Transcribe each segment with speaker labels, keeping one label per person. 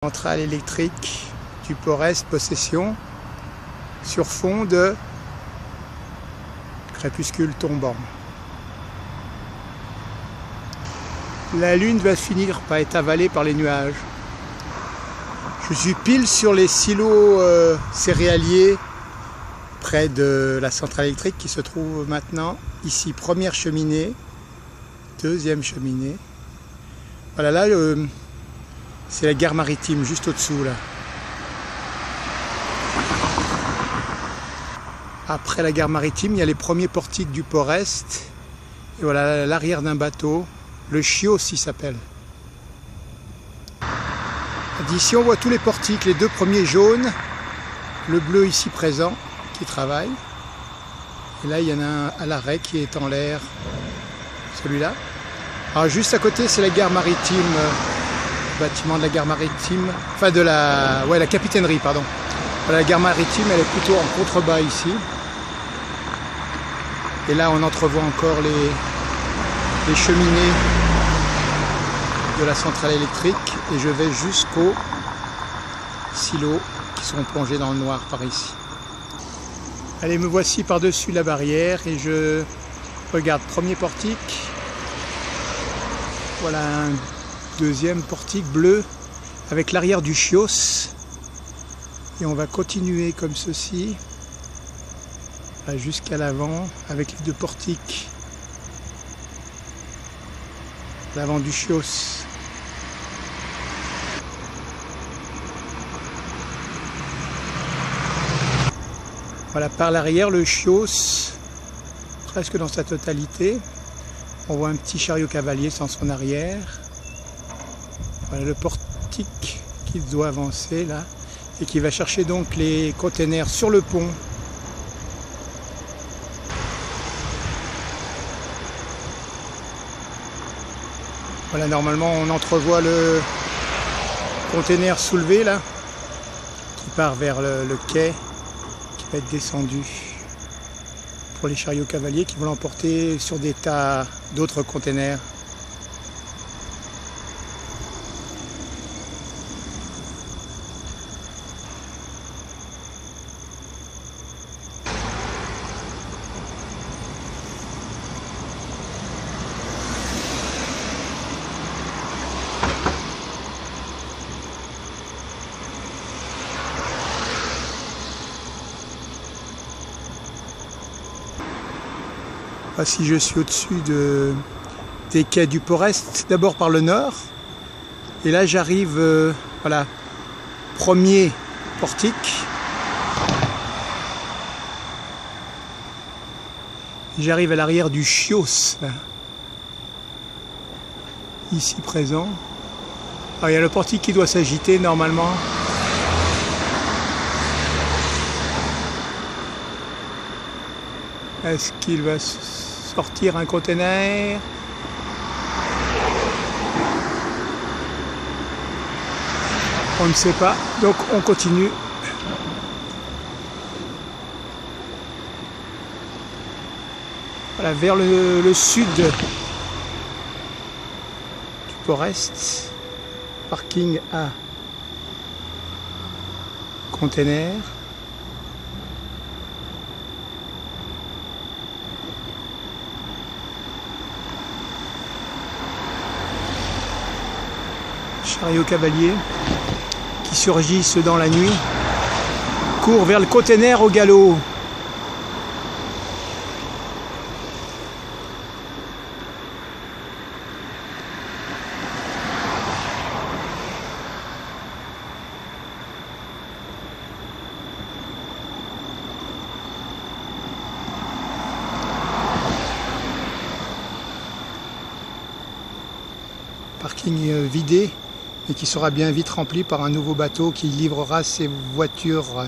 Speaker 1: Centrale électrique du Port-Est, possession, sur fond de crépuscule tombant. La lune va finir par être avalée par les nuages. Je suis pile sur les silos céréaliers près de la centrale électrique qui se trouve maintenant ici. Première cheminée, deuxième cheminée. Voilà, là c'est la gare maritime juste au-dessous là. Après la gare maritime, il y a les premiers portiques du Port-Est. Et voilà l'arrière d'un bateau, le Chios il s'appelle. D'ici on voit tous les portiques, les deux premiers jaunes, le bleu ici présent qui travaille. Et là il y en a un à l'arrêt qui est en l'air, celui-là. Alors juste à côté c'est la gare maritime, bâtiment de la gare maritime, enfin de la, ouais, la capitainerie pardon. Voilà, la gare maritime elle est plutôt en contrebas ici. Et là on entrevoit encore les cheminées de la centrale électrique et je vais jusqu'aux silos qui sont plongés dans le noir par ici. Allez, me voici par-dessus la barrière et je regarde premier portique. Voilà un deuxième portique bleu avec l'arrière du Chios. Et on va continuer comme ceci jusqu'à l'avant avec les deux portiques. L'avant du Chios. Voilà, par l'arrière le Chios, presque dans sa totalité. On voit un petit chariot cavalier sans son arrière. Voilà le portique qui doit avancer là et qui va chercher donc les containers sur le pont. Voilà, normalement on entrevoit le container soulevé là qui part vers le quai qui va être descendu pour les chariots cavaliers qui vont l'emporter sur des tas d'autres containers. Voici, je suis au-dessus des quais du Port-Est, d'abord par le nord. Et là j'arrive, voilà, premier portique. J'arrive à l'arrière du Chios, là. Ici présent. Alors, il y a le portique qui doit s'agiter normalement. Est-ce qu'il va sortir un container? On ne sait pas, donc on continue. Voilà, vers le sud du Port-Est, parking à container. Chariots cavaliers qui surgissent dans la nuit, courent vers le container au galop. Parking vidé, et qui sera bien vite rempli par un nouveau bateau qui livrera ses voitures.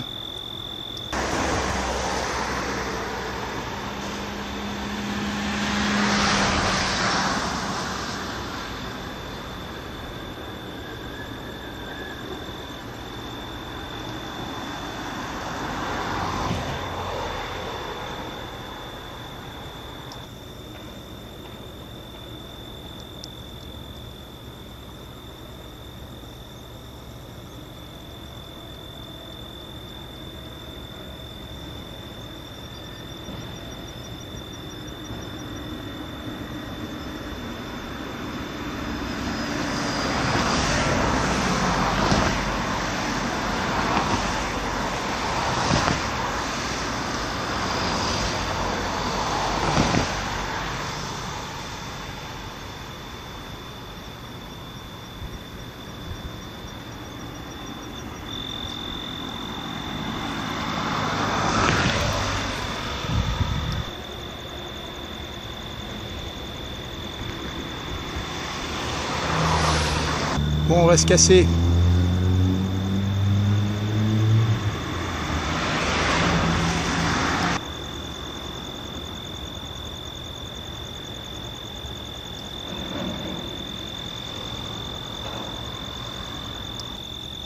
Speaker 1: Bon, on va se casser.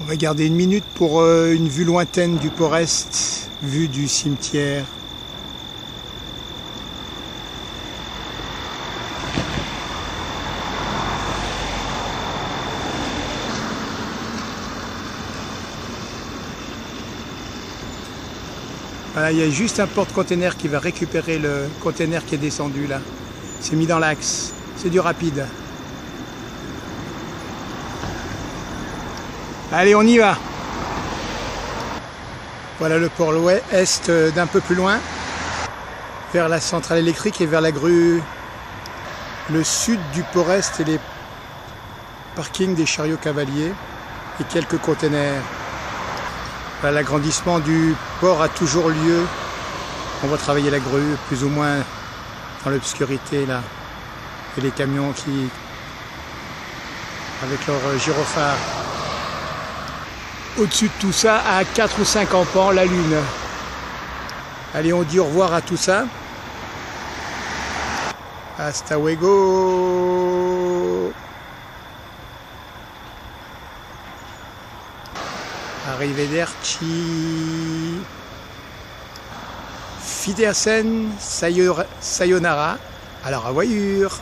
Speaker 1: On va garder une minute pour une vue lointaine du Port-Est, vue du cimetière. Voilà, il y a juste un porte-container qui va récupérer le container qui est descendu là. C'est mis dans l'axe, c'est du rapide. Allez, on y va. Voilà le port est d'un peu plus loin, vers la centrale électrique et vers la grue. Le sud du port-est et les parkings des chariots cavaliers et quelques containers. Voilà, l'agrandissement du port a toujours lieu. On va travailler la grue, plus ou moins dans l'obscurité là. Et les camions qui, avec leur gyrophare. Au-dessus de tout ça, à 4 ou 5 ampans, la lune. Allez, on dit au revoir à tout ça. Hasta luego. Arrivederci. Wiedersehen, sayonara. Alors, à voyure.